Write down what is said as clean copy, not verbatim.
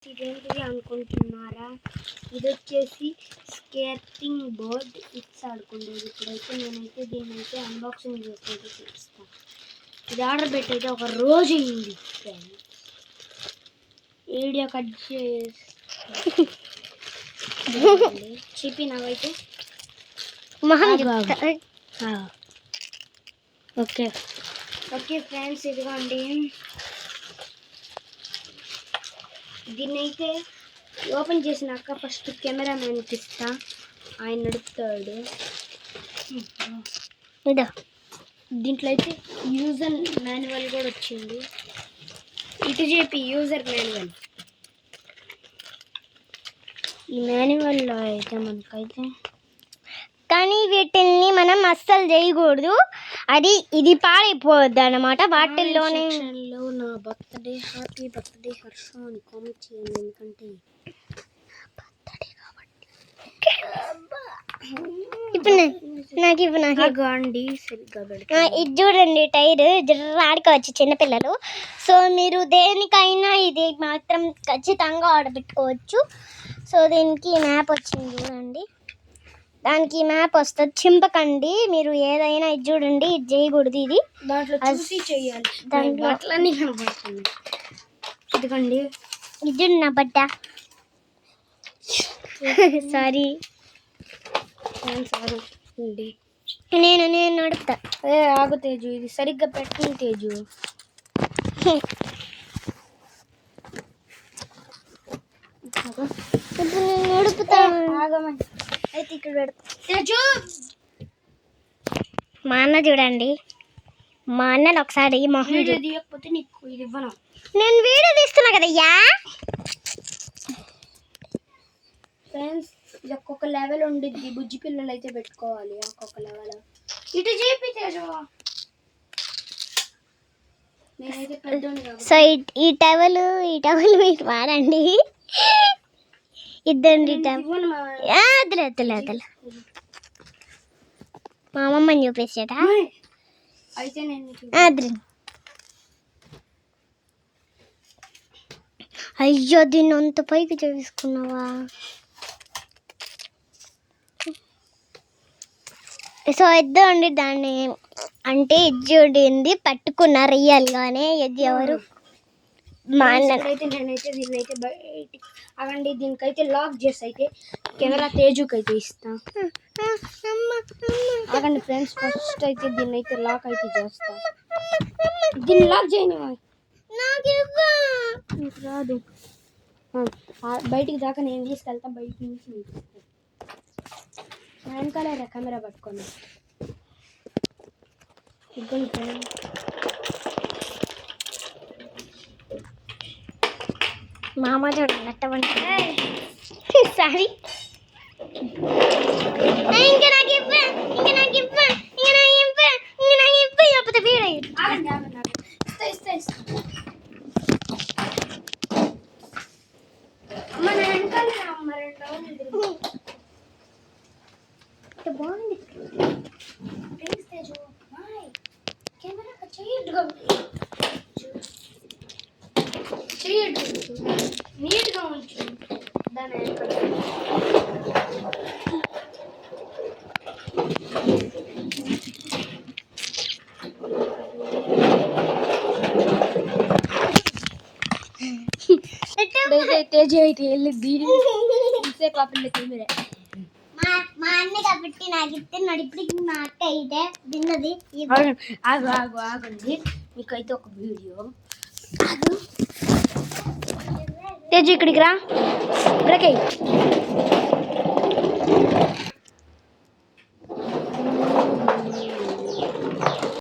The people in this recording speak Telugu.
ఇదేంటిది అనుకుంటున్నారా? ఇది వచ్చేసి స్కేటింగ్ బోర్డ్. ఇట్స్ ఆడుకుండేది. ఇప్పుడైతే నేనైతే దీన్ని అయితే అన్బాక్సింగ్ చేసేది చూపిస్తాను. ఇది ఆర్డర్ పెట్టయితే ఒక రోజు అయింది. వీడియో కట్ చేసి చెప్పినవైతే ఓకే ఓకే ఫ్రెండ్స్, ఇదిగోండి. దీన్నైతే ఓపెన్ చేసినాక ఫస్ట్ కెమెరామెన్కి ఇస్తా, ఆయన నడుపుతాడు. దీంట్లో అయితే యూజర్ మాన్యువల్ కూడా వచ్చింది. ఇటు చెప్పి యూజర్ మాన్యువల్. ఈ మాన్యువల్లో అయితే మనకైతే కానీ వీటిల్ని మనం అస్సలు చేయకూడదు, ఇది పాడైపోద్ది అన్నమాట. వాటిల్లోనే నా బర్త్డే హ్యాపీ బర్త్డే హర్ష అని కామెంట్ చేయండి, ఎందుకంటే ఇది చూడండి, టైర్ ఆడుకోవచ్చు చిన్నపిల్లలు. సో మీరు దేనికైనా ఇది మాత్రం ఖచ్చితంగా ఆడబెట్టుకోవచ్చు. సో దీనికి మ్యాప్ వచ్చింది చూడండి, దానికి మ్యాప్ వస్తుంది. చింపకండి మీరు ఏదైనా. ఇది చూడండి, ఇది చేయకూడదు, ఇది దాంట్లో చూసి చేయాలి. దాంట్లో అట్లనే కనబడుతుంది. ఇదిగోండి, ఇది నా బట్ట. సారీ, నేను నడుపుతా. ఆగు తేజు, ఇది సరిగ్గా పెట్టండి తేజు. ఇప్పుడు నేను నడుపుతా. అయితే ఇక్కడ పెడతా తేజు. మా అన్న చూడండి, మా అన్నని ఒకసారి వీడియో తీయకపోతే నీకు ఇది ఇవ్వను. నేను వీడియో తీస్తున్నా కదయ్యా. ఫ్రెండ్స్, ఇది ఒక్కొక్క లెవెల్ ఉండిద్ది. బుజ్జి పిల్లలు అయితే పెట్టుకోవాలి ఒక్కొక్క లెవెల్. ఇటు చెప్పి తేజు, నేనైతే పెద్దోని. సో ఈ టవల్ మీరు వాడండి. ఇద్దండి వద్దులే. మా అమ్మమ్మని చూపించాట. అయితే నేను అయ్యో, దీన్ని అంత పైకి చేసుకున్నావా? సో ఇద్దండి దాన్ని, అంటే ఇజ్జుడింది పట్టుకున్నా రియల్గానే. ఇది ఎవరు? మా అన్న. అయితే నేనైతే దీన్నైతే బయటికి అవండి, దీనికైతే లాక్ చేసి అయితే కెమెరా తేజుకి అయితే ఇస్తా. అవండి ఫ్రెండ్స్, ఫస్ట్ అయితే దీన్నైతే లాక్ అయితే చేస్తా. దీన్ని లాక్ చేయని నీకు రాదు. బయటికి దాకా నేను తీసుకెళ్తా, బయట నుంచి వెనకాలే కెమెరా పట్టుకోండి. ఇదిగోండి ఫ్రెండ్స్, మామ చూడండి అట్టవండి. సారీ, ఇంకా నాకు లేకపోతే వీడే బాగుంది. కెమెరా చేయొద్దు, నీట్గా ఉంచు దాని. తేజ అయితే వెళ్ళిద్ది కెమెరా. మా అన్న కాబట్టి నాకు ఇస్తున్నాడు. ఇప్పుడు మా అక్క అయితే తిన్నది. ఆగండి, మీకైతే ఒక వీడియో. తేజు ఇక్కడికి రా, బ్రేక్.